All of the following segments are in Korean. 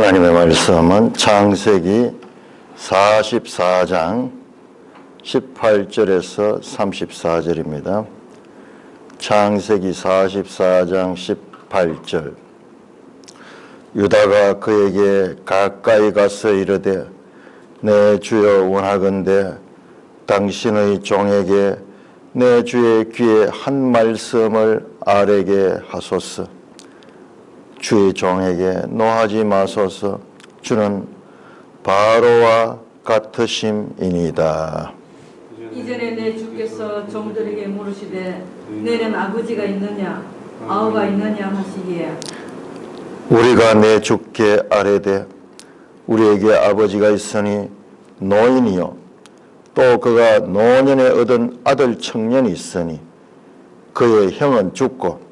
하나님의 말씀은 창세기 44장 18절에서 34절입니다. 창세기 44장 18절. 유다가 그에게 가까이 가서 이르되 내 주여 원하건대 당신의 종에게 내 주의 귀에 한 말씀을 아뢰게 하소서. 주의 종에게 노하지 마소서. 주는 바로와 같으심이니이다. 이전에 내 주께서 종들에게 물으시되 내는 아버지가 있느냐 아우가 있느냐 하시기에 우리가 내 주께 아뢰되 우리에게 아버지가 있으니 노인이요 또 그가 노년에 얻은 아들 청년이 있으니 그의 형은 죽고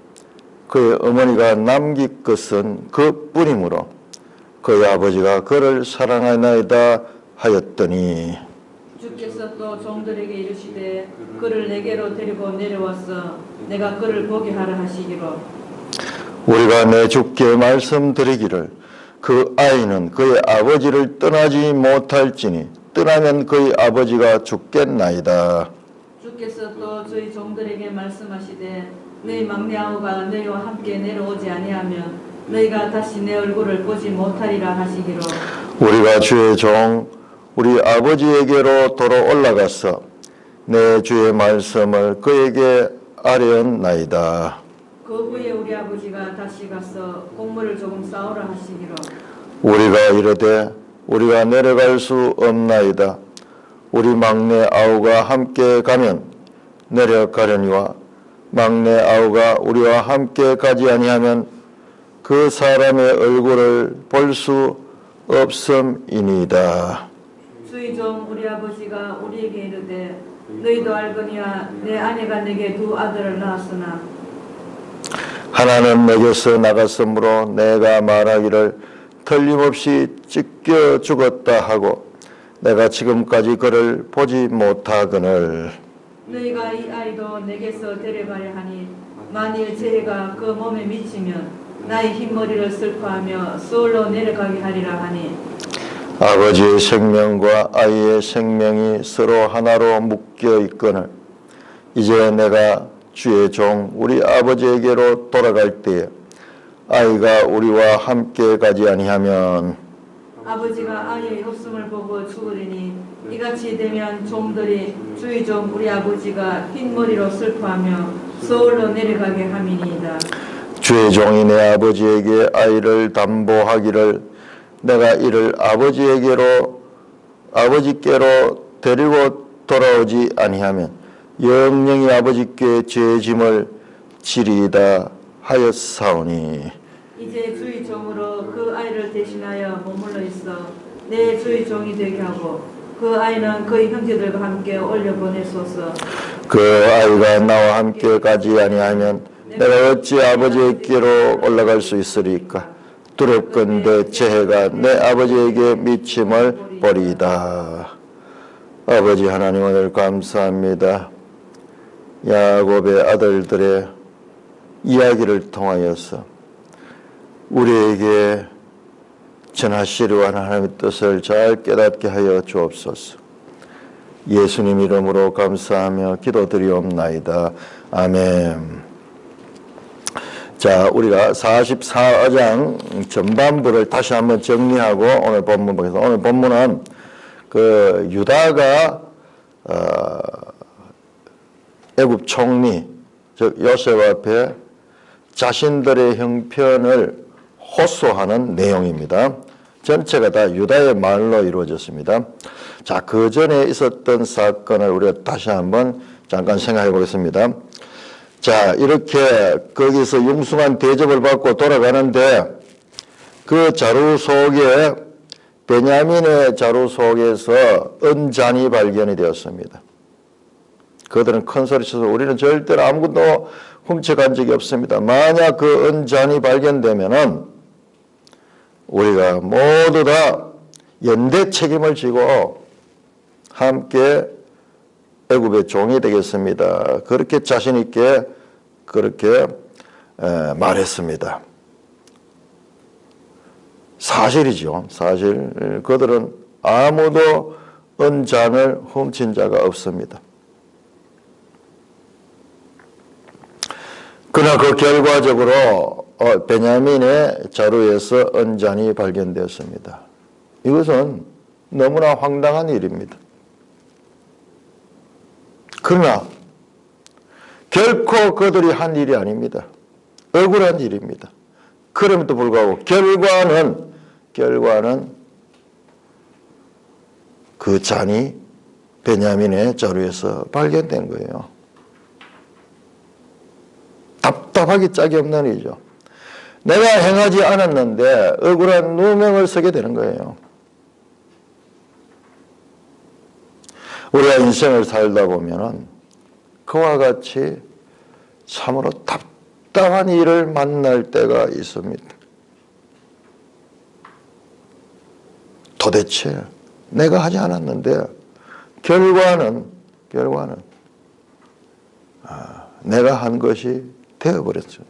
그의 어머니가 남길 것은 그 뿐이므로 그의 아버지가 그를 사랑하나이다 하였더니 주께서 또 종들에게 이르시되 그를 내게로 데리고 내려와서 내가 그를 보게 하라 하시기로 우리가 내 주께 말씀드리기를 그 아이는 그의 아버지를 떠나지 못할지니 떠나면 그의 아버지가 죽겠나이다. 주께서 또 저희 종들에게 말씀하시되 너희 막내 아우가 너희와 함께 내려오지 아니하면 너희가 다시 내 얼굴을 보지 못하리라 하시기로 우리가 주의 종 우리 아버지에게로 돌아 올라가서 내 주의 말씀을 그에게 아뢰었나이다. 그 후에 우리 아버지가 다시 가서 곡물을 조금 쌓으라 하시기로 우리가 이르되 우리가 내려갈 수 없나이다. 우리 막내 아우가 함께 가면 내려가려니와 막내 아우가 우리와 함께 가지 아니하면 그 사람의 얼굴을 볼 수 없음이니이다. 주의 종 우리 아버지가 우리에게 이르되 너희도 알거니와 내 아내가 내게 두 아들을 낳았으나 하나는 내게서 나갔으므로 내가 말하기를 틀림없이 찢겨 죽었다 하고 내가 지금까지 그를 보지 못하거늘 너희가 이 아이도 내게서 데려가려 하니 만일 재해가 그 몸에 미치면 나의 흰머리를 슬퍼하며 서울로 내려가게 하리라 하니 아버지의 생명과 아이의 생명이 서로 하나로 묶여 있거늘 이제 내가 주의 종 우리 아버지에게로 돌아갈 때에 아이가 우리와 함께 가지 아니하면 아버지가 아이의 없음을 보고 죽으리니 이같이 되면 종들이 주의 종 우리 아버지가 흰머리로 슬퍼하며 서울로 내려가게 함이니이다. 주의 종이 내 아버지에게 아이를 담보하기를 내가 이를 아버지께로 데리고 돌아오지 아니하면 영영이 아버지께 죄 짐을 지리이다 하였사오니 이제 주의 종으로 그 아이를 대신하여 머물러 있어 내 주의 종이 되게 하고 그 아이는 그의 형제들과 함께 올려보내소서. 그 아이가 나와 함께 가지 아니하면 내가 어찌 아버지께로 올라갈 수 있으리까. 두렵건대 재해가 내 아버지에게 미침을 보리이다. 아버지 하나님 오늘 감사합니다. 야곱의 아들들의 이야기를 통하여서 우리에게 전하시려고 하는 하나님의 뜻을 잘 깨닫게 하여 주옵소서. 예수님 이름으로 감사하며 기도드리옵나이다. 아멘. 자, 우리가 44장 전반부를 다시 한번 정리하고 오늘 본문 보겠습니다. 오늘 본문은 그 유다가 애굽 총리 즉 요셉 앞에 자신들의 형편을 호소하는 내용입니다. 전체가 다 유다의 말로 이루어졌습니다. 자, 그 전에 있었던 사건을 우리가 다시 한번 잠깐 생각해 보겠습니다. 자, 이렇게 거기서 융숭한 대접을 받고 돌아가는데 그 자루 속에 베냐민의 자루 속에서 은잔이 발견이 되었습니다. 그들은 큰 소리쳐서 우리는 절대로 아무것도 훔쳐간 적이 없습니다. 만약 그 은잔이 발견되면은 우리가 모두 다 연대 책임을 지고 함께 애굽의 종이 되겠습니다. 그렇게 자신 있게 그렇게 말했습니다. 사실이죠. 사실 그들은 아무도 은잔을 훔친 자가 없습니다. 그러나 그 결과적으로 베냐민의 자루에서 은잔이 발견되었습니다. 이것은 너무나 황당한 일입니다. 그러나 결코 그들이 한 일이 아닙니다. 억울한 일입니다. 그럼에도 불구하고 결과는 그 잔이 베냐민의 자루에서 발견된 거예요. 답답하기 짝이 없는 일이죠. 내가 행하지 않았는데 억울한 누명을 쓰게 되는 거예요. 우리가 인생을 살다 보면은 그와 같이 참으로 답답한 일을 만날 때가 있습니다. 도대체 내가 하지 않았는데 결과는 내가 한 것이 되어버렸어요.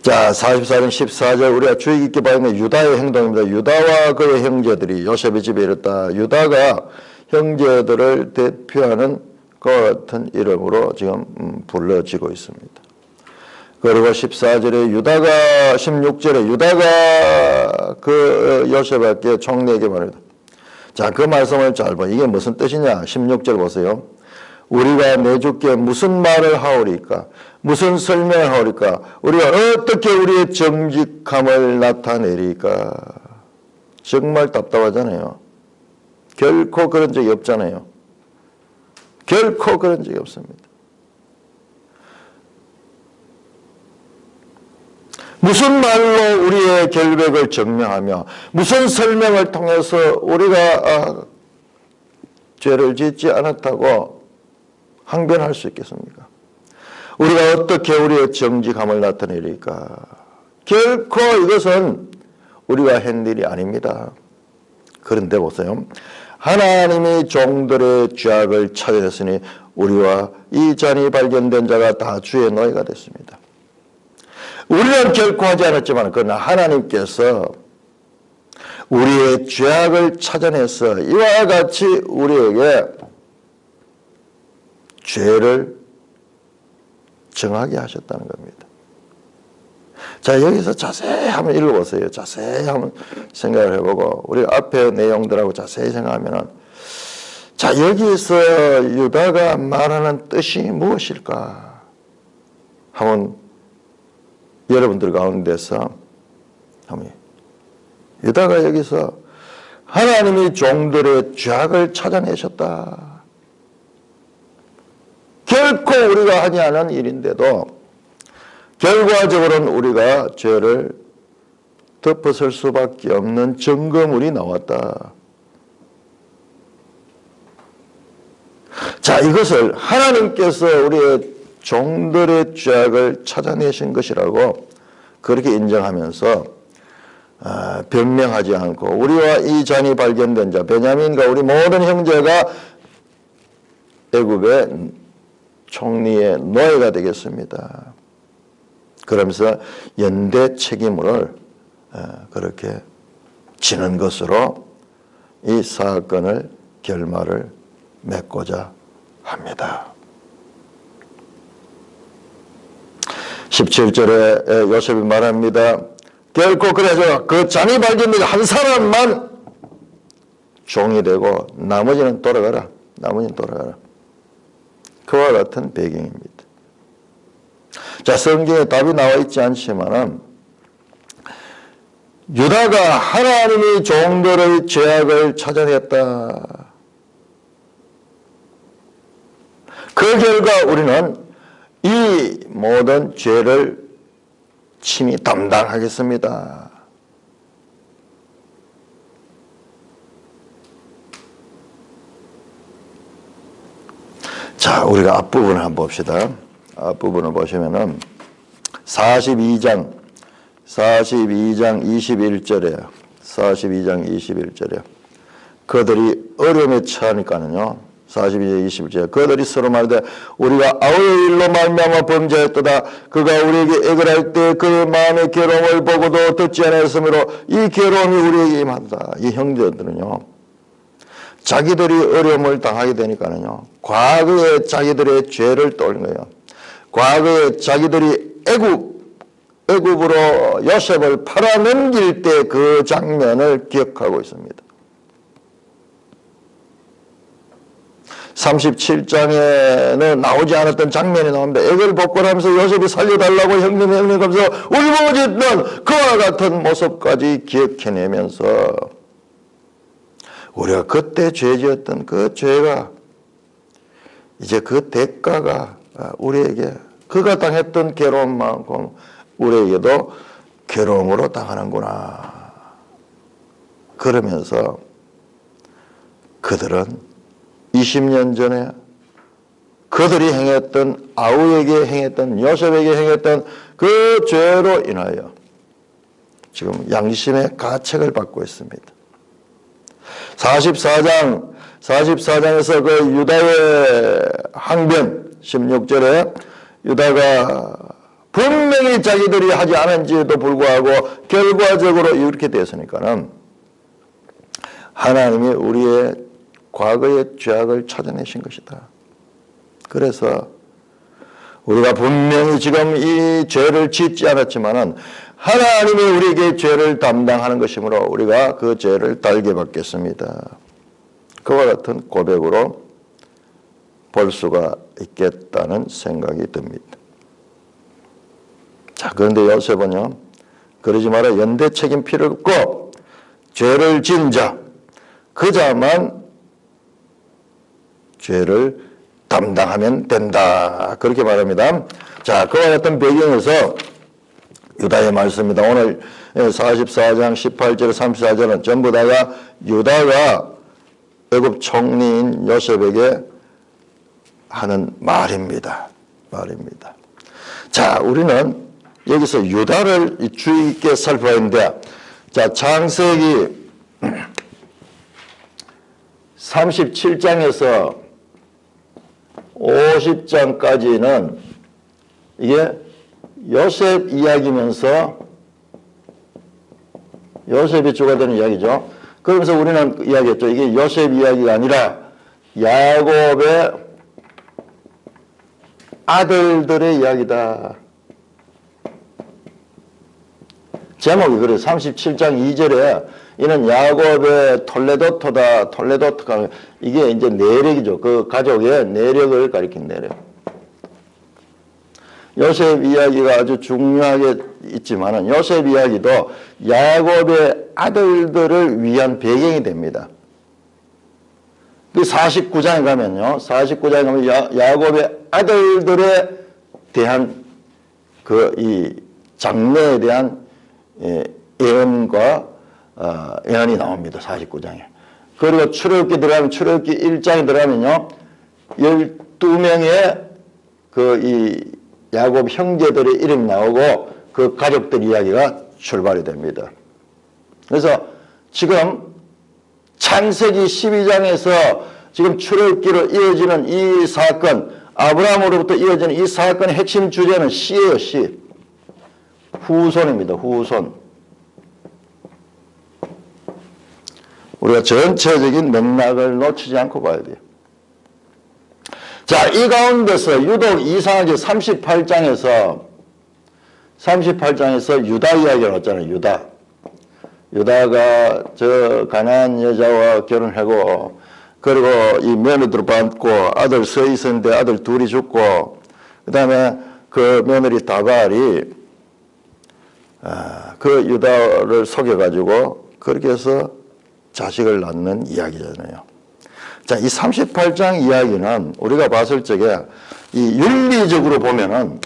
자, 44장 14절 우리가 주의 깊게 봐야 하는 유다의 행동입니다. 유다와 그의 형제들이 요셉의 집에 이르렀다. 유다가 형제들을 대표하는 그와 같은 이름으로 지금 불러지고 있습니다. 그리고 14절에 16절에 유다가 그 요셉에게 총리에게 말합니다. 자, 그 말씀을 잘 봐. 이게 무슨 뜻이냐? 16절 보세요. 우리가 내 주께 무슨 말을 하오리까? 무슨 설명을 하오리까? 우리가 어떻게 우리의 정직함을 나타내리까? 정말 답답하잖아요. 결코 그런 적이 없잖아요. 결코 그런 적이 없습니다. 무슨 말로 우리의 결백을 증명하며 무슨 설명을 통해서 우리가 죄를 짓지 않았다고 항변할 수 있겠습니까? 우리가 어떻게 우리의 정직함을 나타내리까? 결코 이것은 우리가 한 일이 아닙니다. 그런데 보세요. 하나님이 종들의 죄악을 찾아냈으니 우리와 이 잔이 발견된 자가 다 주의 노예가 됐습니다. 우리는 결코 하지 않았지만 그러나 하나님께서 우리의 죄악을 찾아내서 이와 같이 우리에게 죄를 정하게 하셨다는 겁니다. 자, 여기서 자세히 한번 읽어보세요. 자세히 한번 생각을 해보고 우리 앞에 내용들하고 자세히 생각하면은 자, 여기서 유다가 말하는 뜻이 무엇일까? 한번 여러분들 가운데서 한번 유다가 여기서 하나님이 종들의 죄악을 찾아내셨다. 결코 우리가 하지 않은 일인데도 결과적으로는 우리가 죄를 덮어설 수밖에 없는 증거물이 나왔다. 자, 이것을 하나님께서 우리의 종들의 죄악을 찾아내신 것이라고 그렇게 인정하면서 변명하지 않고 우리와 이 잔이 발견된 자 베냐민과 우리 모든 형제가 애굽의 총리의 노예가 되겠습니다. 그러면서 연대 책임을 그렇게 지는 것으로 이 사건을 결말을 맺고자 합니다. 17절에 요셉이 말합니다. 결코 그래서 그 잔이 발견된 한 사람만 종이 되고 나머지는 돌아가라. 나머지는 돌아가라. 그와 같은 배경입니다. 자, 성경에 답이 나와 있지 않지만은 유다가 하나님이 종들의 죄악을 찾아냈다. 그 결과 우리는 이 모든 죄를 친히 담당하겠습니다. 자, 우리가 앞부분을 한번 봅시다. 앞부분을 보시면은 42장 21절에 그들이 어려움에 처하니까는요. 42절 21절 그들이 서로 말하되 우리가 아우의 일로 말미암아 범죄했도다. 그가 우리에게 애걸할 때 그의 마음의 괴로움을 보고도 듣지 않았으므로 이 괴로움이 우리에게 임한다. 이 형제들은요, 자기들이 어려움을 당하게 되니까는요, 과거에 자기들의 죄를 떠올린 거예요. 과거에 자기들이 애굽으로 요셉을 팔아넘길 때 그 장면을 기억하고 있습니다. 37장에는 나오지 않았던 장면이 나옵니다. 애를 복권하면서 요셉이 살려달라고 형님 하면서 울부짖던 그와 같은 모습까지 기억해내면서 우리가 그때 죄지었던 그 죄가 이제 그 대가가 우리에게 그가 당했던 괴로움만큼 우리에게도 괴로움으로 당하는구나. 그러면서 그들은 20년 전에 그들이 행했던 아우에게 행했던 요셉에게 행했던 그 죄로 인하여 지금 양심의 가책을 받고 있습니다. 44장에서 그 유다의 항변 16절에 유다가 분명히 자기들이 하지 않은지에도 불구하고 결과적으로 이렇게 되었으니까는 하나님이 우리의 과거의 죄악을 찾아내신 것이다. 그래서 우리가 분명히 지금 이 죄를 짓지 않았지만은 하나님이 우리에게 죄를 담당하는 것이므로 우리가 그 죄를 달게 받겠습니다. 그와 같은 고백으로 볼 수가 있겠다는 생각이 듭니다. 자, 그런데 요셉은요, 그러지 마라. 연대 책임 필요 없고 죄를 지은 자, 그자만 죄를 담당하면 된다. 그렇게 말합니다. 자, 그와 같은 배경에서 유다의 말씀입니다. 오늘 44장 18절 34절은 전부 다가 유다가 애굽 총리인 요셉에게 하는 말입니다. 자, 우리는 여기서 유다를 주의 있게 살펴야 하는데, 자, 창세기 37장에서 50장까지는 이게 요셉 이야기면서 요셉이 주가 되는 이야기죠. 그러면서 우리는 이야기했죠. 이게 요셉 이야기가 아니라 야곱의 아들들의 이야기다. 제목이 그래요. 37장 2절에 이는 야곱의 톨레도트가 이게 이제 내력이죠. 그 가족의 내력을 가리킨 내력. 요셉 이야기가 아주 중요하게 있지만은 요셉 이야기도 야곱의 아들들을 위한 배경이 됩니다. 그 49장에 가면요. 49장에 가면 야곱의 아들들에 대한 그 이 장래에 대한 예언과 예언이 나옵니다. 49장에. 그리고 출애굽기 들어가면 출애굽기 1장에 들어가면요. 12명의 그 이 야곱 형제들의 이름이 나오고 그 가족들 이야기가 출발이 됩니다. 그래서 지금 창세기 12장에서 지금 출애굽기로 이어지는 이 사건, 아브라함으로부터 이어지는 이 사건의 핵심 주제는 시예요, 시. 후손입니다, 후손. 우리가 전체적인 맥락을 놓치지 않고 봐야 돼요. 자, 이 가운데서 유독 이상하게 38장에서 유다 이야기가 나왔잖아요, 유다. 유다가 저 가나안 여자와 결혼하고, 그리고 이 며느리를 받고 아들 서 있었는데 아들 둘이 죽고, 그 다음에 그 며느리 다발이 그 유다를 속여가지고 그렇게 해서 자식을 낳는 이야기잖아요. 자, 이 38장 이야기는 우리가 봤을 적에 이 윤리적으로 보면은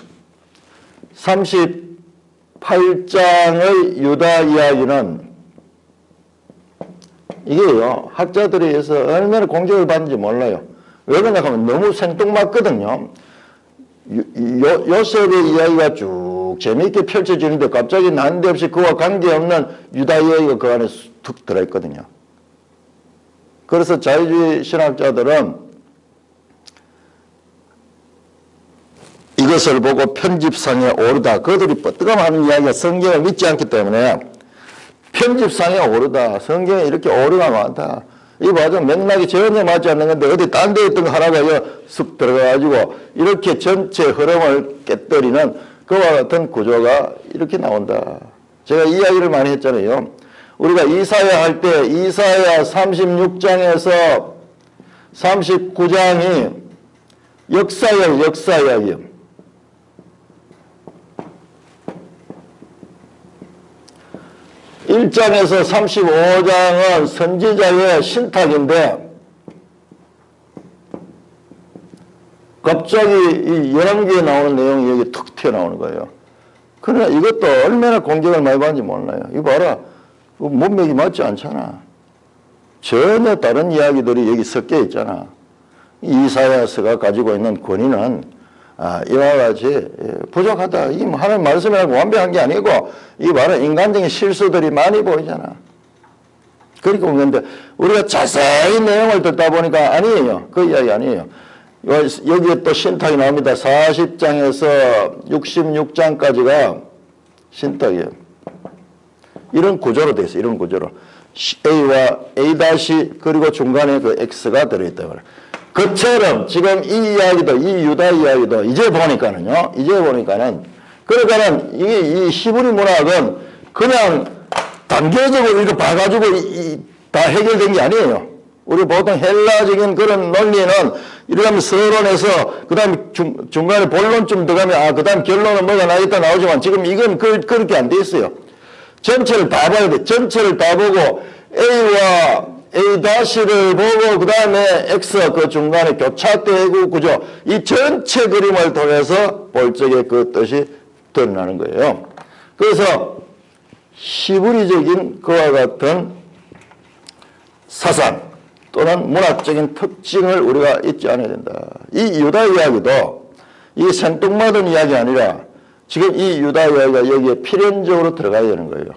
38장의 유다 이야기는 이게요, 학자들에 의해서 얼마나 공격을 받는지 몰라요. 왜 그러냐 하면 너무 생뚱맞거든요. 요셉의 이야기가 쭉 재미있게 펼쳐지는데 갑자기 난데없이 그와 관계없는 유다 이야기가 그 안에 툭 들어있거든요. 그래서 자유주의 신학자들은 이것을 보고 편집상에 오르다. 그들이 뻗뜨감하는 이야기가 성경을 믿지 않기 때문에 편집상에 오르다. 성경에 이렇게 오류가 많다. 이 과정 맥락이 전혀 맞지 않는 건데 어디 딴 데 있던 거 하나가 쑥 들어가가지고 이렇게 전체 흐름을 깨뜨리는 그와 같은 구조가 이렇게 나온다. 제가 이야기를 많이 했잖아요. 우리가 이사야 할 때 이사야 36장에서 39장이 역사 이야기예요. (1장에서) (35장은) 선지자의 신탁인데 갑자기 이 열왕기에 나오는 내용이 여기 툭 튀어나오는 거예요. 그러나 이것도 얼마나 공격을 많이 받는지 몰라요. 이거 봐라. 문맥이 맞지 않잖아. 전혀 다른 이야기들이 여기 섞여 있잖아. 이사야서가 가지고 있는 권위는 이와 같이 부족하다. 이 하나님 말씀이라고 완벽한 게 아니고 이 말은 인간적인 실수들이 많이 보이잖아. 그러니까 그런데 우리가 자세히 내용을 듣다 보니까 아니에요. 그 이야기 아니에요. 여기에 또 신탁이 나옵니다. 40장에서 66장까지가 신탁이에요. 이런 구조로 되어 있어요. 이런 구조로. A와 A- 그리고 중간에 그 X가 들어있다. 그처럼 지금 이 이야기도, 이 유다 이야기도 이제 보니까는 그러니까는 이게 이 히브리 문학은 그냥 단계적으로 이렇게 봐가지고 다 해결된 게 아니에요. 우리 보통 헬라적인 그런 논리는 이렇게 하면 서론에서 그 다음에 중간에 본론쯤 들어가면 그 다음 결론은 뭐가 나겠다 나오지만 지금 이건 그렇게 안 돼 있어요. 전체를 다 봐야 돼. 전체를 다 보고 A와 A-를 보고 그 다음에 X 그 중간에 교차대구 구조 이 전체 그림을 통해서 볼 적에 그 뜻이 드러나는 거예요. 그래서 히브리적인 그와 같은 사상 또는 문학적인 특징을 우리가 잊지 않아야 된다. 이 유다 이야기도 이 생뚱맞은 이야기 아니라 지금 이 유다 이야기가 여기에 필연적으로 들어가야 되는 거예요.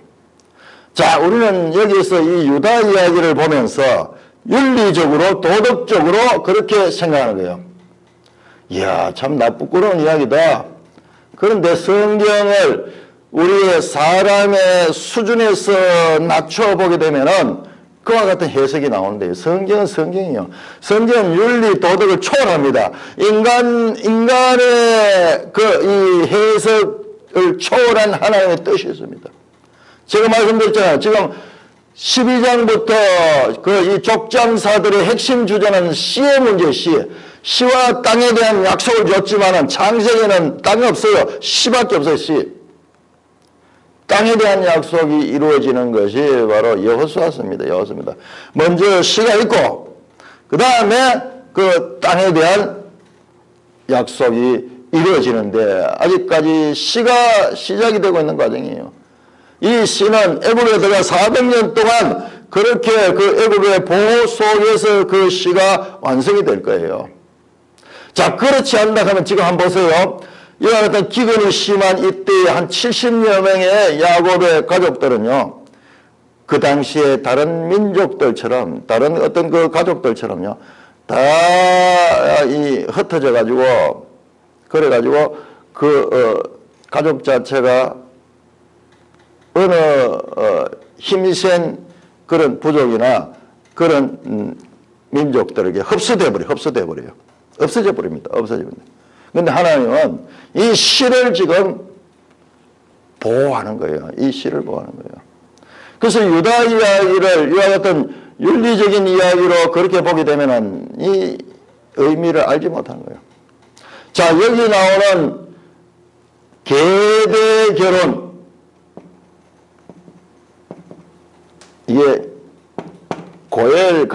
자, 우리는 여기서 이 유다 이야기를 보면서 윤리적으로 도덕적으로 그렇게 생각하는 거예요. 이야, 참 나쁘고러운 이야기다. 그런데 성경을 우리의 사람의 수준에서 낮춰보게 되면은 그와 같은 해석이 나오는데요. 성경은 성경이요. 성경은 윤리, 도덕을 초월합니다. 인간의 이 해석을 초월한 하나님의 뜻이 있습니다. 제가 말씀드렸잖아요. 지금 12장부터 이 족장사들의 핵심 주제는 씨의 문제, 씨와 땅에 대한 약속을 줬지만은 창세기에는 땅이 없어요. 씨밖에 없어요, 씨. 땅에 대한 약속이 이루어지는 것이 바로 여호수아입니다. 여호수아입니다. 먼저 씨가 있고 그 다음에 그 땅에 대한 약속이 이루어지는데 아직까지 씨가 시작이 되고 있는 과정이에요. 이 씨는 애굽에 들어가 400년 동안 그렇게 그 애굽의 보호 속에서 그 씨가 완성이 될 거예요. 자, 그렇지 않다 하면 지금 한번 보세요. 이와 같은 기근이 심한 이때에 한 70여 명의 야곱의 가족들은요, 그 당시에 다른 민족들처럼, 다른 어떤 그 가족들처럼요, 다 흩어져 가지고, 그래 가지고 가족 자체가 어느 힘이 센 그런 부족이나 그런 민족들에게 흡수돼 버려요. 없어져 버립니다. 그런데 하나님은 이 씨를 지금 보호하는 거예요. 이 씨를 보호하는 거예요. 그래서 유다 이야기를 이와 같은 윤리적인 이야기로 그렇게 보게 되면은 이 의미를 알지 못하는 거예요. 자, 여기 나오는 계대 결혼, 이게 고엘,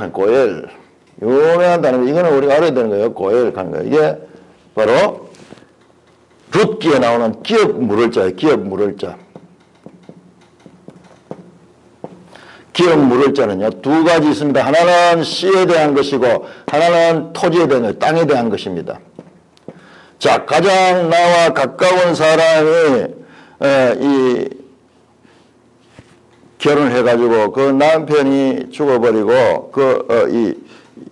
유명한 단어인데 이거는 우리가 알아야 되는 거예요. 고엘 하는 거예요. 이게 바로 룻기에 나오는 기업 물을자예요. 기업 물을자. 기업 물을자는요, 두 가지 있습니다. 하나는 씨에 대한 것이고 하나는 토지에 대한 것, 땅에 대한 것입니다. 자, 가장 나와 가까운 사람이 이 결혼해가지고 그 남편이 죽어버리고 이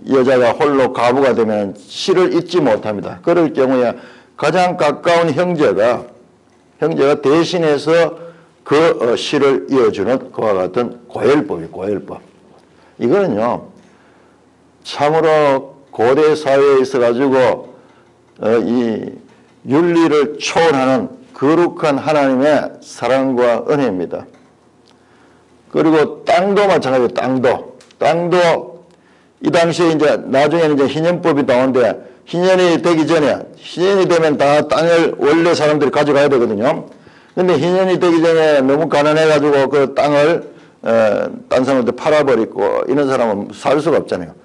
여자가 홀로 과부가 되면 씨를 잊지 못합니다. 그럴 경우에 가장 가까운 형제가 대신해서 그 시를 이어주는 그와 같은 고열법. 이거는요, 참으로 고대 사회에 있어가지고 이 윤리를 초월하는 거룩한 하나님의 사랑과 은혜입니다. 그리고 땅도 마찬가지예요. 땅도 이 당시에 이제 나중에는 이제 희년법이 나오는데 희년이 되기 전에 희년이 되면 다 땅을 원래 사람들이 가져가야 되거든요. 근데 희년이 되기 전에 너무 가난해가지고 그 땅을 딴 사람한테 팔아버리고 이런 사람은 살 수가 없잖아요.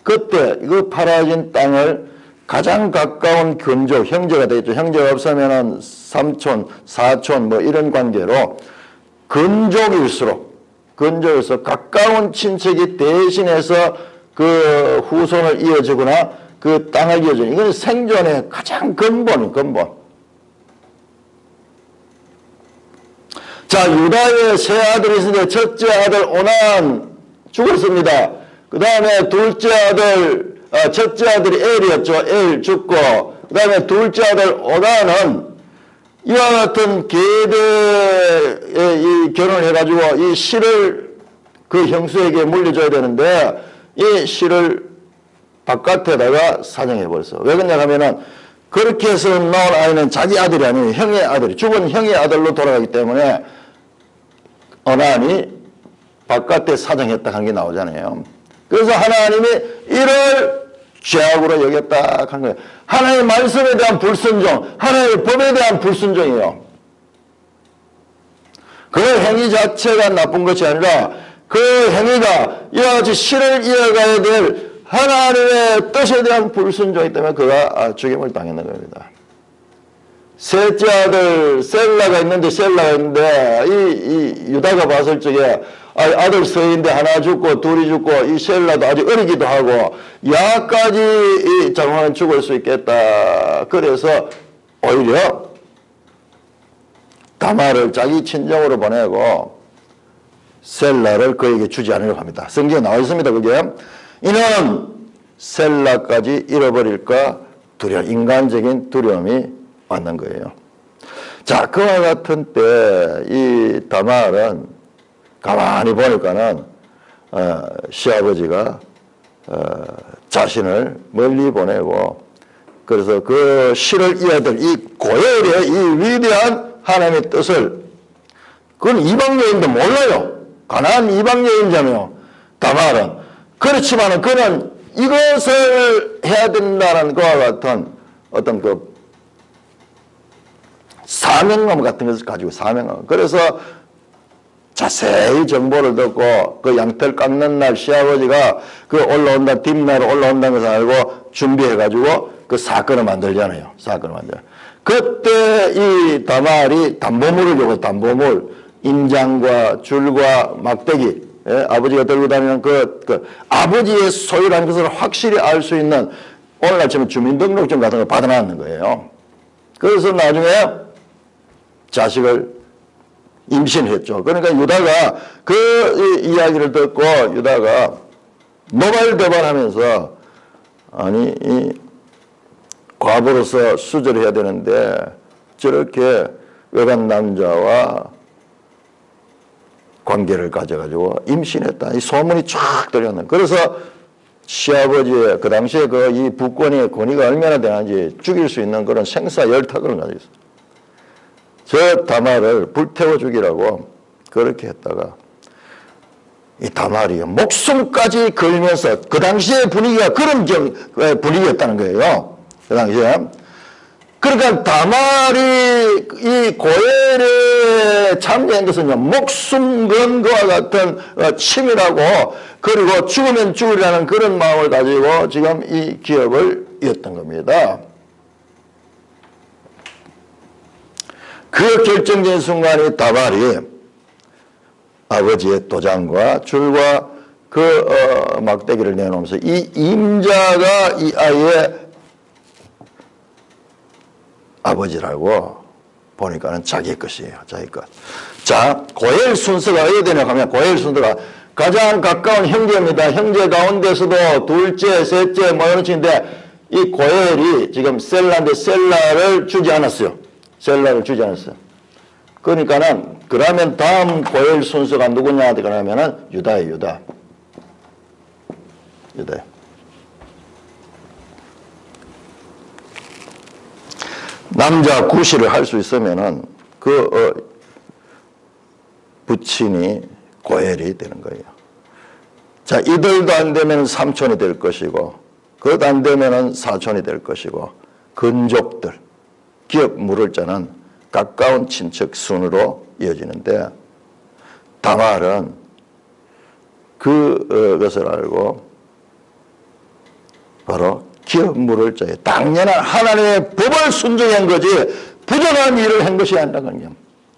그때 이거 팔아진 땅을 가장 가까운 견족, 형제가 되겠죠. 형제가 없으면은 삼촌, 사촌 뭐 이런 관계로 근족일수록 가까운 친척이 대신해서 그 후손을 이어주거나 그 땅을 이어주는 이건 생존의 가장 근본. 자, 유다의 세 아들이 있는데 첫째 아들 오난 죽었습니다. 그 다음에 첫째 아들이 엘이었죠. 엘 죽고, 그 다음에 둘째 아들 오난은 이와 같은 계대에 이 결혼을 해가지고 이 실을 그 형수에게 물려줘야 되는데 이 실을 바깥에다가 사정해버렸어. 왜 그러냐 하면은 그렇게 해서 나온 아이는 자기 아들이 아니에요. 형의 아들이, 죽은 형의 아들로 돌아가기 때문에 오난이 바깥에 사정했다 하는 게 나오잖아요. 그래서 하나님이 이를 죄악으로 여겼다 한 거예요. 하나님의 말씀에 대한 불순종, 하나님의 법에 대한 불순종이에요. 그 행위 자체가 나쁜 것이 아니라 그 행위가 이와 같이 실을 이어가야 될 하나님의 뜻에 대한 불순종이기 때문에 그가 죽임을 당했는 겁니다. 셋째 아들 셀라가 있는데 이 유다가 봤을 적에 아들 서인데 하나 죽고 둘이 죽고 이 셀라도 아직 어리기도 하고 야까지 이 장화는 죽을 수 있겠다. 그래서 오히려 다말을 자기 친정으로 보내고 셀라를 그에게 주지 않으려고 합니다. 성경에 나와 있습니다. 그게 이는 셀라까지 잃어버릴까 인간적인 두려움이 왔는 거예요. 자, 그와 같은 때 이 다말은 가만히 보니까는 시아버지가 자신을 멀리 보내고 그래서 그 실을 이어들 이 고열의 이 위대한 하나님의 뜻을 그건 이방 여인도 몰라요. 가나안 이방 여인자며 다말은. 그렇지만은 그는 이것을 해야 된다는 것과 같은 어떤 그 사명감 같은 것을 가지고 사명감. 그래서 자세히 정보를 듣고 그 양털 깎는 날 시아버지가 그 뒷날에 올라온다는 것을 알고 준비해가지고 그 사건을 만들잖아요. 그때 이 다말이 담보물을 요구, 담보물, 인장과 줄과 막대기, 아버지가 들고 다니는 그 아버지의 소유라는 것을 확실히 알 수 있는 오늘 아침에 주민등록증 같은 걸 받아놨는 거예요. 그래서 나중에 자식을 임신했죠. 그러니까 유다가 그 이야기를 듣고 유다가 노발대발하면서 아니 이 과부로서 수절을 해야 되는데 저렇게 외간 남자와 관계를 가져가지고 임신했다. 이 소문이 쫙 들렸는. 그래서 시아버지의 그 당시에 그 이 부권의 권위가 얼마나 되는지 죽일 수 있는 그런 생사 열탁을 가지고 있어요. 저 다말을 불태워 죽이라고 그렇게 했다가 이 다말이 목숨까지 걸면서 그 당시의 분위기가 그런 분위기였다는 거예요. 그 당시에. 그러니까 다말이 이 고엘에 참여한 것은요, 목숨 건 것과 같은 치밀하고 그리고 죽으면 죽으리라는 그런 마음을 가지고 지금 이 기업을 이었던 겁니다. 그 결정적인 순간에 다말이 아버지의 도장과 줄과 그 막대기를 내놓으면서 이 임자가 이 아이의 아버지라고 보니까는 자기 것이에요. 자기 것. 자, 고엘 순서가 어디에 되냐 하면 고엘 순서가 가장 가까운 형제입니다. 형제 가운데서도 둘째, 셋째 뭐 이런 식인데 이 고엘이 지금 셀라인데 셀라를 주지 않았어요. 셀라를 주지 않았어요. 그러니까는 그러면 다음 고엘 순서가 누구냐 그러면은 유다예요. 유다. 남자 구실을 할 수 있으면은 그 부친이 고엘이 되는 거예요. 자, 이들도 안 되면 삼촌이 될 것이고, 그것도 안 되면 사촌이 될 것이고, 근족들, 기업 물을 자는 가까운 친척 순으로 이어지는데, 다말은 그것을 알고 바로 기업 물을 자에 당연한 하나님의 법을 순종한 거지 부정한 일을 한 것이 아니라는.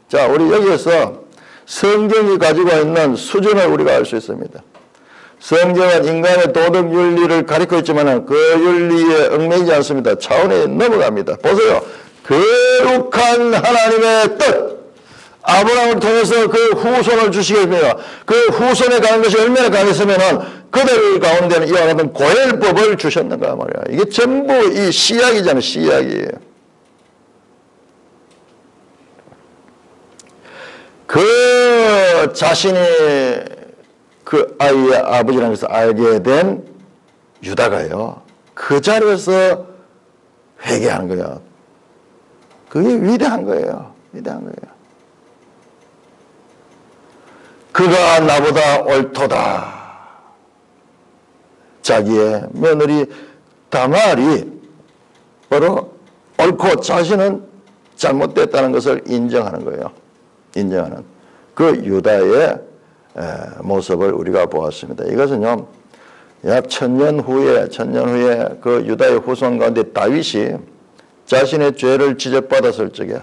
자, 우리 여기에서 성경이 가지고 있는 수준을 우리가 알 수 있습니다. 성경은 인간의 도덕 윤리를 가리켜 있지만 그 윤리에 얽매이지 않습니다. 차원에 넘어갑니다. 보세요. 거룩한 하나님의 뜻, 아브라함을 통해서 그 후손을 주시겠습니다. 그 후손에 가는 것이 얼마나 강했으면 그들 가운데는 이와 같은 고엘법을 주셨는가 말이야. 이게 전부 이 시약이잖아요. 시약이에요. 그 자신이 그 아이의 아버지라는 것을 알게 된 유다가요, 그 자리에서 회개하는 거예요. 그게 위대한 거예요. 위대한 거예요. 그가 나보다 옳도다. 자기의 며느리 다말이 바로 옳고 자신은 잘못됐다는 것을 인정하는 거예요. 인정하는 그 유다의 모습을 우리가 보았습니다. 이것은요, 약 천년 후에 그 유다의 후손 가운데 다윗이 자신의 죄를 지적받았을 적에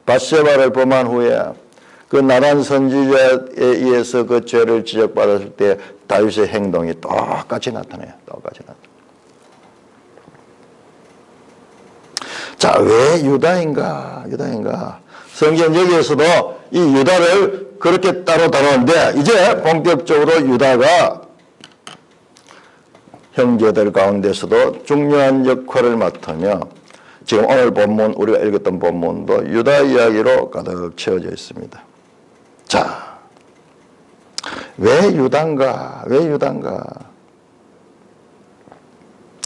밧세바를 범한 후에 그 나단 선지자에 의해서 그 죄를 지적받았을 때 다윗의 행동이 똑같이 나타나요. 똑같이 나타나요. 자, 왜 유다인가? 성경 여기에서도 이 유다를 그렇게 따로 다루는데 이제 본격적으로 유다가 형제들 가운데서도 중요한 역할을 맡으며 지금 오늘 본문, 우리가 읽었던 본문도 유다 이야기로 가득 채워져 있습니다. 자, 왜 유다인가?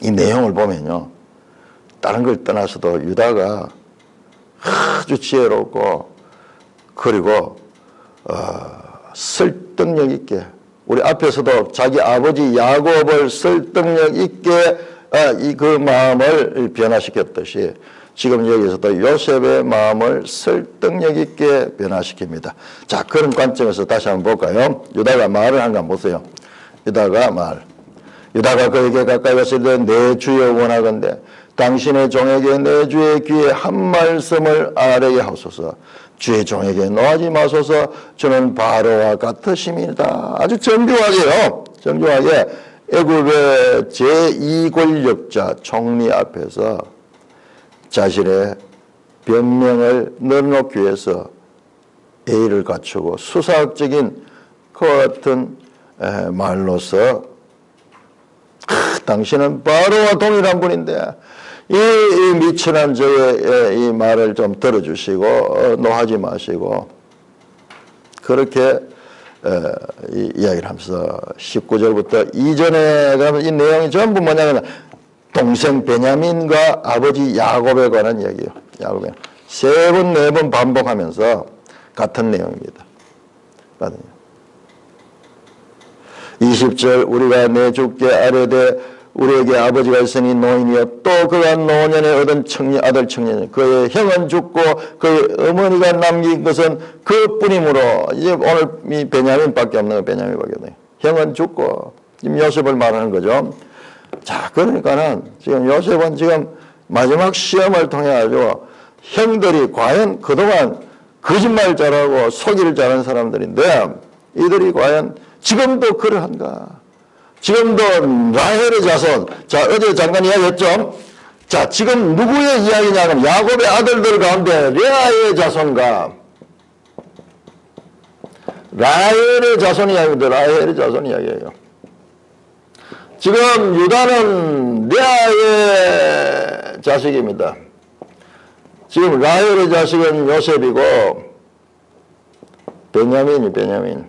이 내용을 보면요, 다른 걸 떠나서도 유다가 아주 지혜롭고, 그리고 설득력 있게, 우리 앞에서도 자기 아버지 야곱을 설득력 있게 그 마음을 변화시켰듯이 지금 여기서도 요셉의 마음을 설득력 있게 변화시킵니다. 자, 그런 관점에서 다시 한번 볼까요? 유다가 말을 한 거 보세요. 유다가 그에게 가까이 왔을 때 내 주여 원하건대 당신의 종에게 내 주의 귀에 한 말씀을 아뢰게 하소서. 주의 종에게 노하지 마소서. 저는 바로와 같으심이다. 아주 정교하게요. 정교하게 애굽의 제2권력자 총리 앞에서 자신의 변명을 늘어놓기 위해서 예의를 갖추고 수사학적인 그와 같은 말로서 당신은 바로와 동일한 분인데 이 미천한 저의 이 말을 좀 들어주시고 노하지 마시고 그렇게 이야기를 하면서 19절부터 이전에 가면 이 내용이 전부 뭐냐면 동생 베냐민과 아버지 야곱에 관한 이야기예요. 야곱에 3번, 4번 반복하면서 같은 내용입니다. 20절 우리가 내 주께 아뢰되 우리에게 아버지가 있으니 노인이여 또 그가 노년에 얻은 아들 청년이여 그의 형은 죽고 그의 어머니가 남긴 것은 그뿐이므로 이제 오늘 이 베냐민밖에 없는 거 베냐민밖에 없네요. 형은 죽고 지금 요셉을 말하는 거죠. 자, 그러니까는 지금 요셉은 지금 마지막 시험을 통해 가지고 형들이 과연 그동안 거짓말 잘하고 속일 잘하는 사람들인데 이들이 과연 지금도 그러한가? 지금도 라헬의 자손, 자, 어제 잠깐 이야기했죠? 자, 지금 누구의 이야기냐면 야곱의 아들들 가운데 레아의 자손과 라헬의 자손 이야기입니다. 라헬의 자손 이야기예요. 지금 유다는 레아의 자식입니다. 지금 라헬의 자식은 요셉이고 베냐민.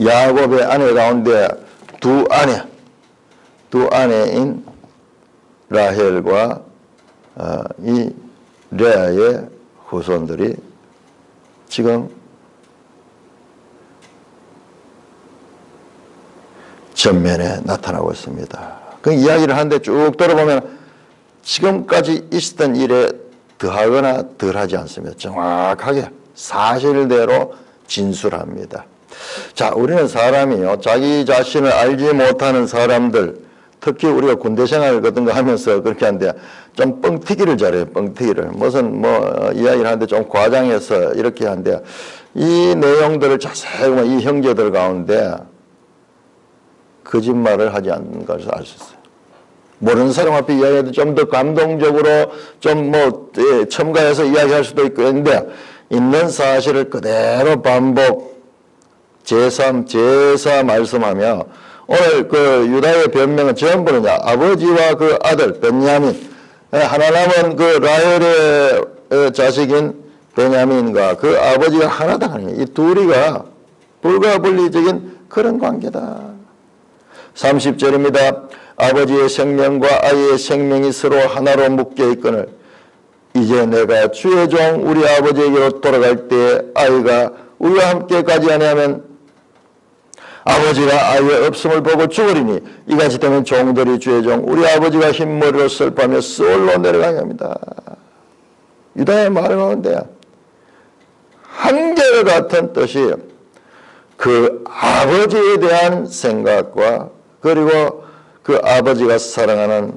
야곱의 아내 가운데 두 아내인 라헬과 이 레아의 후손들이 지금 전면에 나타나고 있습니다. 그 이야기를 하는데 쭉 들어보면 지금까지 있었던 일에 더하거나 덜하지 않습니다. 정확하게 사실대로 진술합니다. 자, 우리는 사람이요, 자기 자신을 알지 못하는 사람들, 특히 우리가 군대 생활 같은 거 하면서 그렇게 하는데 좀 뻥튀기를 잘해요. 뻥튀기를. 무슨 이야기를 하는데 좀 과장해서 이렇게 하는데 이 내용들을 자세히 보면 이 형제들 가운데 거짓말을 하지 않는 것을 알 수 있어요. 모르는 사람 앞에 이야기해도 좀 더 감동적으로 좀 첨가해서 이야기할 수도 있고 했는데 있는 사실을 그대로 반복 제3, 제4 말씀하며 오늘 그 유다의 변명은 전부는 아버지와 그 아들 베냐민 하나 남은 그 라헬의 자식인 베냐민과 그 아버지가 하나다 하는 이 둘이가 불가분리적인 그런 관계다. 30절입니다. 아버지의 생명과 아이의 생명이 서로 하나로 묶여 있거늘 이제 내가 주의 종 우리 아버지에게로 돌아갈 때 아이가 우리와 함께 가지 아니하면 아버지가 아이의 없음을 보고 죽으리니 이같이 되면 종들이 주의 종 우리 아버지가 흰머리로 슬퍼하며 스올로 내려가게 합니다. 유다의 말 가운데 한결같은 뜻이 그 아버지에 대한 생각과 그리고 그 아버지가 사랑하는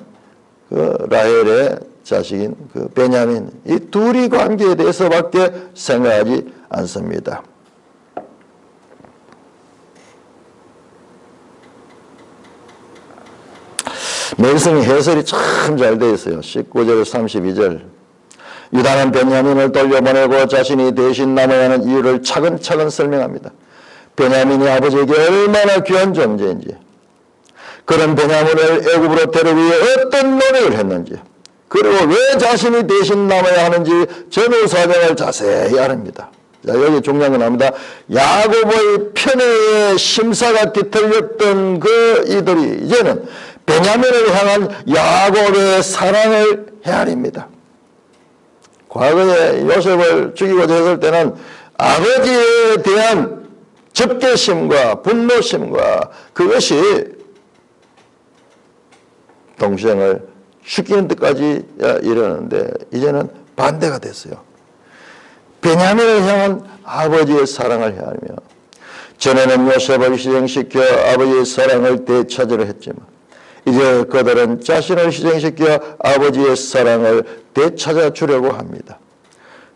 그 라헬의 자식인 그 베냐민 이 둘이 관계에 대해서밖에 생각하지 않습니다. 멜성의 해설이 참 잘 되어 있어요. 19절 32절 유다는 베냐민을 돌려보내고 자신이 대신 남아야 하는 이유를 차근차근 설명합니다. 베냐민이 아버지에게 얼마나 귀한 존재인지 그런 베냐민을 애굽으로 데려오기 위해 어떤 노력을 했는지 그리고 왜 자신이 대신 남아야 하는지 전후 사정을 자세히 아릅니다. 자, 여기 중요한 건 나옵니다. 야곱의 편애의 심사가 뒤틀렸던 그 이들이 이제는 베냐민을 향한 야곱의 사랑을 헤아립니다. 과거에 요셉을 죽이고자 했을 때는 아버지에 대한 적개심과 분노심과 그것이 동생을 죽이는 데까지 이르는데 이제는 반대가 됐어요. 베냐민을 향한 아버지의 사랑을 헤아리며 전에는 요셉을 희생시켜 아버지의 사랑을 되찾으려 했지만 이제 그들은 자신을 희생시켜 아버지의 사랑을 되찾아 주려고 합니다.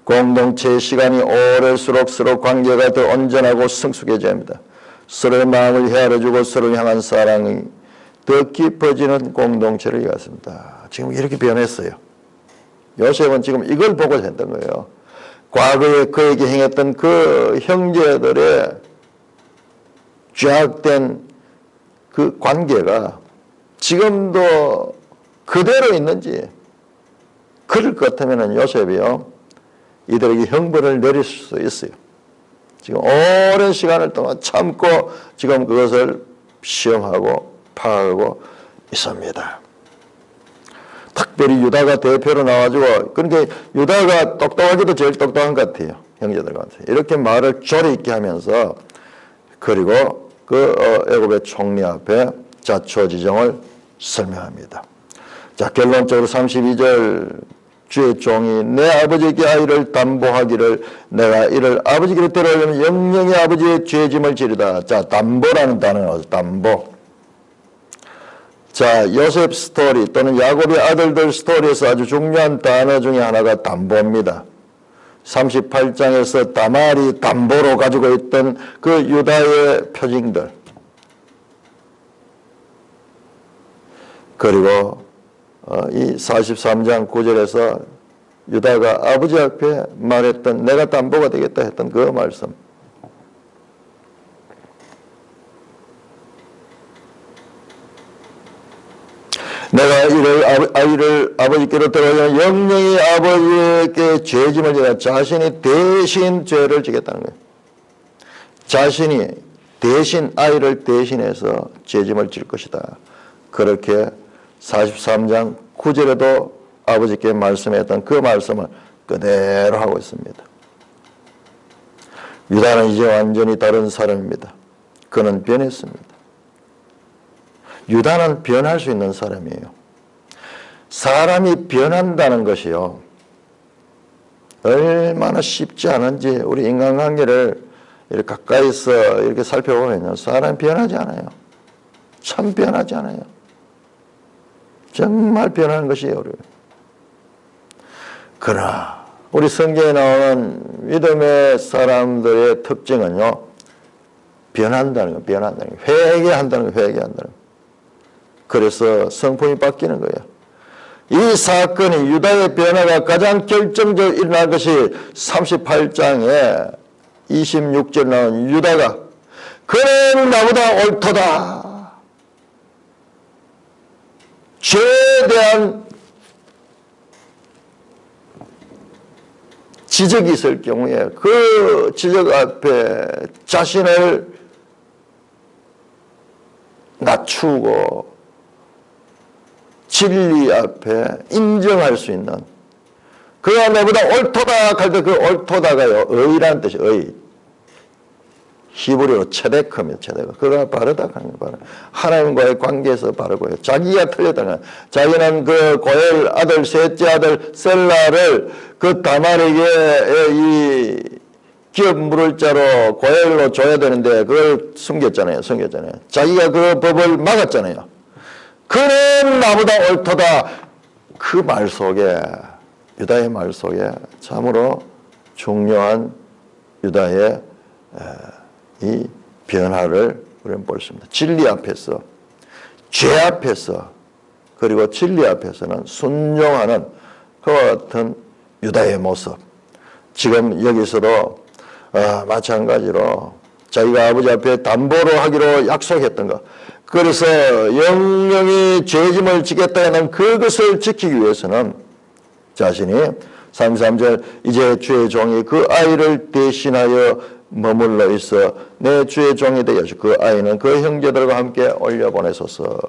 공동체의 시간이 오를수록 서로 관계가 더 온전하고 성숙해져야 합니다. 서로의 마음을 헤아려주고 서로를 향한 사랑이 더 깊어지는 공동체를 이어갔습니다. 지금 이렇게 변했어요. 요셉은 지금 이걸 보고자 했던 거예요. 과거에 그에게 행했던 그 형제들의 죄악된 그 관계가 지금도 그대로 있는지 그럴 것 같으면 요셉이요 이들에게 형벌을 내릴 수 있어요. 지금 오랜 시간을 동안 참고 지금 그것을 시험하고 파악하고 있습니다. 특별히 유다가 대표로 나와가지고 그러니까 유다가 똑똑하기도 제일 똑똑한 것 같아요. 형제들 같아요. 이렇게 말을 조리 있게 하면서 그리고 그 애굽의 총리 앞에 자초지종을 설명합니다. 자, 결론적으로 32절 주의 종이 내 아버지에게 아이를 담보하기를 내가 이를 아버지께로 데려오려면 영영이 아버지의 죄짐을 지르다. 자, 담보라는 단어는 담보. 자, 요셉 스토리 또는 야곱의 아들들 스토리에서 아주 중요한 단어 중에 하나가 담보입니다. 38장에서 다말이 담보로 가지고 있던 그 유다의 표징들 그리고 이 43장 9절에서 유다가 아버지 앞에 말했던 내가 담보가 되겠다 했던 그 말씀 내가 이를 아이를 아버지께로 들어오면 영영이 아버지에게 죄짐을 지가 자신이 대신 죄를 지겠다는 거예요. 자신이 대신 아이를 대신해서 죄짐을 질 것이다. 그렇게 43장 9절에도 아버지께 말씀했던 그 말씀을 그대로 하고 있습니다. 유다는 이제 완전히 다른 사람입니다. 그는 변했습니다. 유다는 변할 수 있는 사람이에요. 사람이 변한다는 것이요, 얼마나 쉽지 않은지 우리 인간관계를 이렇게 가까이서 이렇게 살펴보면요, 사람이 변하지 않아요. 참 변하지 않아요. 정말 변하는 것이 어려워요. 그러나 우리 성경에 나오는 믿음의 사람들의 특징은요, 변한다는 거예요. 변한다는 거예요. 회개한다는 거예요. 회개한다는 거예요. 그래서 성품이 바뀌는 거예요. 이 사건이 유다의 변화가 가장 결정적으로 일어난 것이 38장에 26절 나온 유다가 그는 나보다 옳도다. 죄에 대한 지적이 있을 경우에 그 지적 앞에 자신을 낮추고 진리 앞에 인정할 수 있는, 그가 나보다 옳도다 할 때 그 옳도다가요, 의라는 뜻이 의. 히브리어로 체데크입니다. 체데크. 그가 바르다 하는 거예요. 하나님과의 관계에서 바르고요. 자기가 틀렸다는 거예요. 자기는 그 고엘 아들, 셋째 아들 셀라를 그 다말에게 이 기업 물을 자로 고엘로 줘야 되는데 그걸 숨겼잖아요. 자기가 그 법을 막았잖아요. 그는 나보다 옳도다. 그 말 속에, 유다의 말 속에 참으로 중요한 유다의 이 변화를 우리는 볼 수 있습니다. 진리 앞에서, 죄 앞에서, 그리고 진리 앞에서는 순종하는 그와 같은 유다의 모습. 지금 여기서도 마찬가지로 자기가 아버지 앞에 담보로 하기로 약속했던 것, 그래서 영영이 죄짐을 지겠다는 그것을 지키기 위해서는 자신이 33절 이제 주의 종이 그 아이를 대신하여 머물러 있어 내 주의 종이 되어 주시고 그 아이는 그 형제들과 함께 올려보내소서.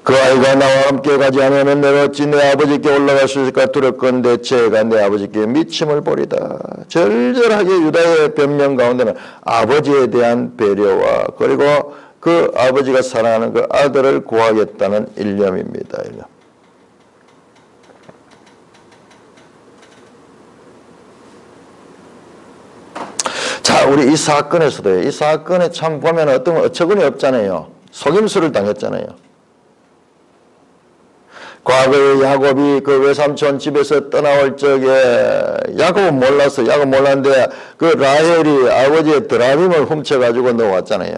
그 아이가 나와 함께 가지 않으면 내가 어찌 내 아버지께 올라갈 수 있을까 두렵건대 제가 내 아버지께 미침을 보리다. 절절하게 유다의 변명 가운데는 아버지에 대한 배려와 그리고 그 아버지가 사랑하는 그 아들을 구하겠다는 일념입니다. 일념. 자, 우리 이 사건에서도 이 사건에 참 보면 어처구니 없잖아요. 속임수를 당했잖아요. 과거에 야곱이 그 외삼촌 집에서 떠나올 적에 야곱은 몰랐는데 그 라헬이 아버지의 드라빔을 훔쳐가지고 넣어왔잖아요.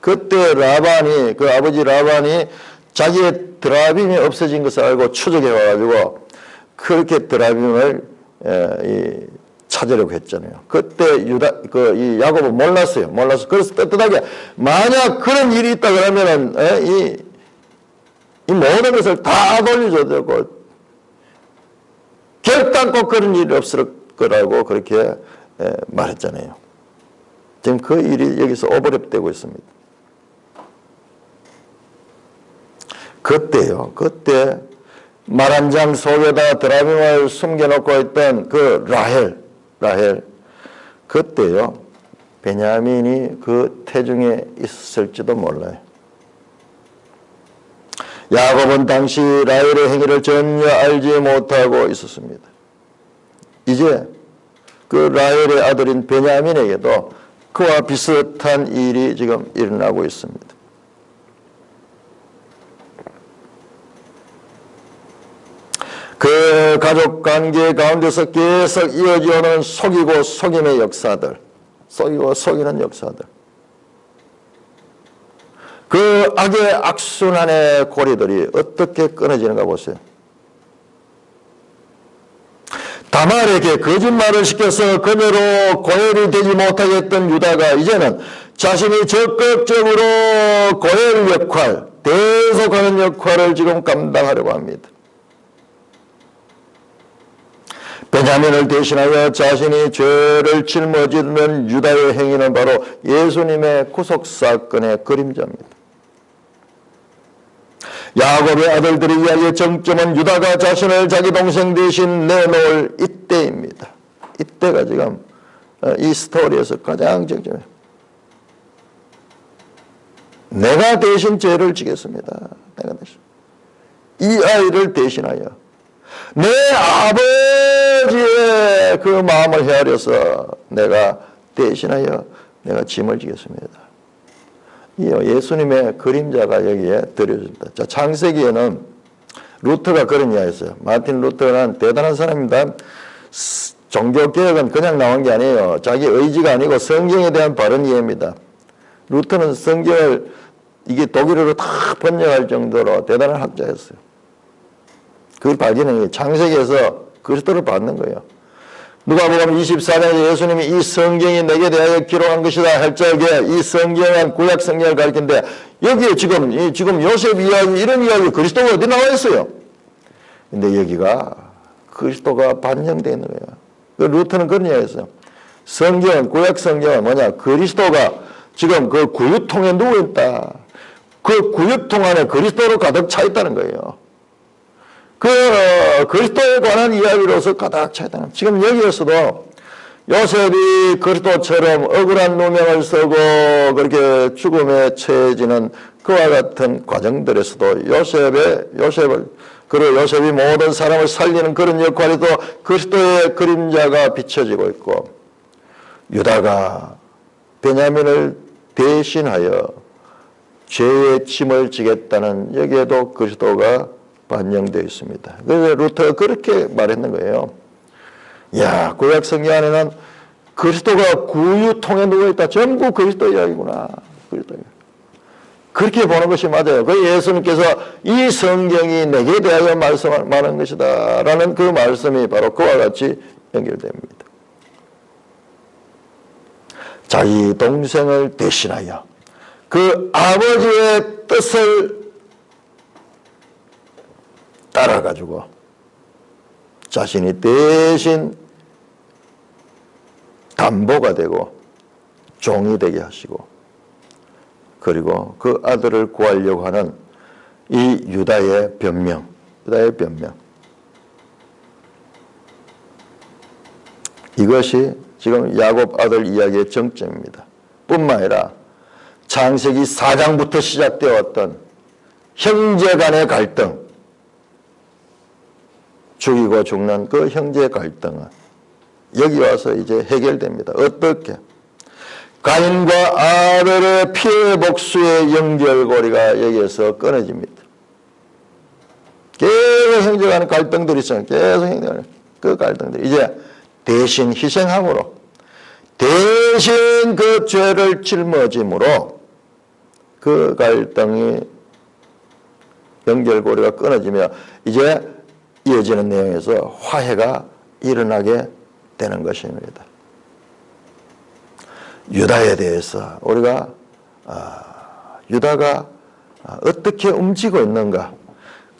그때 라반이, 그 아버지 라반이 자기의 드라빔이 없어진 것을 알고 추적해와가지고 그렇게 드라빔을 찾으려고 했잖아요. 그때 이 야곱은 몰랐어요. 그래서 떳떳하게 만약 그런 일이 있다 그러면은 이 모든 것을 다 돌려줘야 되고 결단코 그런 일이 없을 거라고 그렇게 말했잖아요. 지금 그 일이 여기서 오버랩되고 있습니다. 그때 말 한 장 속에다 드라빔을 숨겨놓고 있던 그 라헬 그때요 베냐민이 그 태중에 있었을지도 몰라요. 야곱은 당시 라헬의 행위를 전혀 알지 못하고 있었습니다. 이제 그 라헬의 아들인 베냐민에게도 그와 비슷한 일이 지금 일어나고 있습니다. 그 가족 관계 가운데서 계속 이어져 오는 속이고 속임의 역사들, 속이고 속이는 역사들. 그 악의 악순환의 고리들이 어떻게 끊어지는가 보세요. 다말에게 거짓말을 시켜서 그녀로 고혈이 되지 못하게 했던 유다가 이제는 자신이 적극적으로 고엘 역할, 대속하는 역할을 지금 감당하려고 합니다. 베냐민을 대신하여 자신이 죄를 짊어지는 유다의 행위는 바로 예수님의 구속사건의 그림자입니다. 야곱의 아들들의 이야기의 정점은 유다가 자신을 자기 동생 대신 내놓을 이때입니다. 이때가 지금 이 스토리에서 가장 정점이에요. 내가 대신 죄를 지겠습니다. 내가 대신. 이 아이를 대신하여 내 아버지의 그 마음을 헤아려서 내가 대신하여 내가 짐을 지겠습니다. 예수님의 그림자가 여기에 드려집니다. 자, 창세기에는 루터가 그런 이야기했어요. 마틴 루터는 대단한 사람입니다. 종교개혁은 그냥 나온 게 아니에요. 자기 의지가 아니고 성경에 대한 바른 이해입니다. 루터는 성경을 이게 독일어로 다 번역할 정도로 대단한 학자였어요. 그걸 발견한 게 창세기에서 그리스도를 받는 거예요. 누가복음 24장에 예수님이 이 성경이 내게 대하여 기록한 것이다 할 적에 이 성경은 구약 성경을 가리키는데 여기에 지금 요셉 이야기 이런 이야기 그리스도가 어디 나와 있어요? 근데 여기가 그리스도가 반영되어 있는 거예요. 그 루터는 그런 이야기 했어요. 성경은 구약 성경은 뭐냐? 그리스도가 지금 그 구유통에 누워있다. 그 구유통 안에 그리스도로 가득 차 있다는 거예요. 그리스도에 관한 이야기로서 가득 차 있다는 거예요. 지금 여기에서도 요셉이 그리스도처럼 억울한 누명을 쓰고 그렇게 죽음에 처해지는 그와 같은 과정들에서도 요셉이 모든 사람을 살리는 그런 역할에도 그리스도의 그림자가 비춰지고 있고 유다가 베냐민을 대신하여 죄의 짐을 지겠다는 여기에도 그리스도가 반영되어 있습니다. 그래서 루터가 그렇게 말했는 거예요. 야, 구약 성경 안에는 그리스도가 구유통에 누워있다. 전부 그리스도 이야기구나. 그리스도 이야기. 그렇게 보는 것이 맞아요. 그 예수님께서 이 성경이 내게 대하여 말씀하는 것이다 라는 그 말씀이 바로 그와 같이 연결됩니다. 자기 동생을 대신하여 그 아버지의 뜻을 따라가지고 자신이 대신 담보가 되고 종이 되게 하시고 그리고 그 아들을 구하려고 하는 이 유다의 변명 이것이 지금 야곱 아들 이야기의 정점입니다. 뿐만 아니라 창세기 4장부터 시작되어 왔던 형제 간의 갈등, 죽이고 죽는 그 형제 갈등은 여기 와서 이제 해결됩니다. 어떻게? 가인과 아벨의 피해 복수의 연결고리가 여기에서 끊어집니다. 계속 형제 간의 갈등들이 있어요. 계속 형제 간의 그 갈등들이 이제 대신 희생함으로 대신 그 죄를 짊어짐으로 그 갈등이 연결고리가 끊어지며 이제 이어지는 내용에서 화해가 일어나게 되는 것입니다. 유다에 대해서 우리가 유다가 어떻게 움직이고 있는가,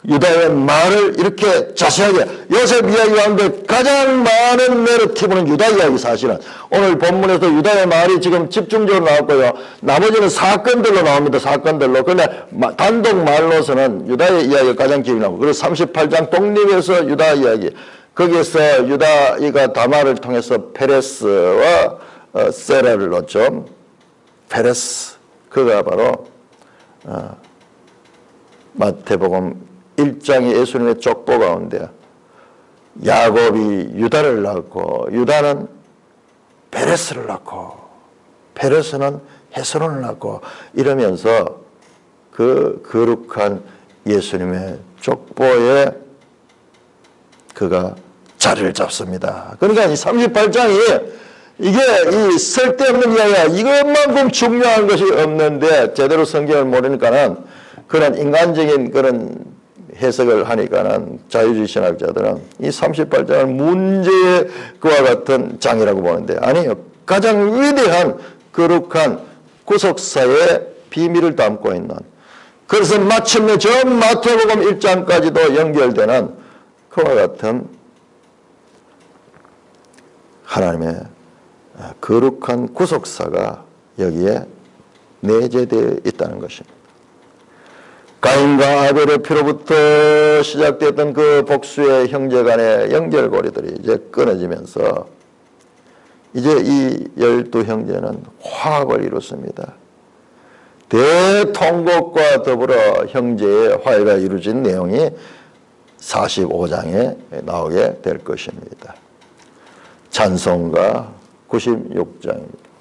유다의 말을 이렇게 자세하게 요셉 이야기 가운데 가장 많은 내러티브는 유다 이야기. 사실은 오늘 본문에서 유다의 말이 지금 집중적으로 나왔고요, 나머지는 사건들로 나옵니다. 사건들로. 그런데 단독 말로서는 유다의 이야기가 가장 기억이 나고, 그리고 38장 독립에서 유다 이야기, 거기에서 유다가 다말을 통해서 페레스와 세라를 넣었죠. 페레스, 그가 바로 마태복음 1장의 예수님의 족보 가운데 야곱이 유다를 낳고 유다는 페레스를 낳고 페레스는 헤스론을 낳고 이러면서 그 거룩한 예수님의 족보에 그가 자리를 잡습니다. 그러니까 이 38장이 이게 이 쓸데없는 이야기야. 이것만큼 중요한 것이 없는데 제대로 성경을 모르니까는 그런 인간적인 그런 해석을 하니까는 자유주의 신학자들은 이 38장을 문제의 그와 같은 장이라고 보는데 아니에요. 가장 위대한 거룩한 구속사의 비밀을 담고 있는, 그래서 마침내 전 마태복음 1장까지도 연결되는 그와 같은 하나님의 거룩한 구속사가 여기에 내재되어 있다는 것입니다. 가인과 아벨의 피로부터 시작됐던 그 복수의 형제 간의 연결고리들이 이제 끊어지면서 이제 이 12형제는 화합을 이뤘습니다. 대통곡과 더불어 형제의 화해가 이루어진 내용이 45장에 나오게 될 것입니다. 찬송가 96장입니다.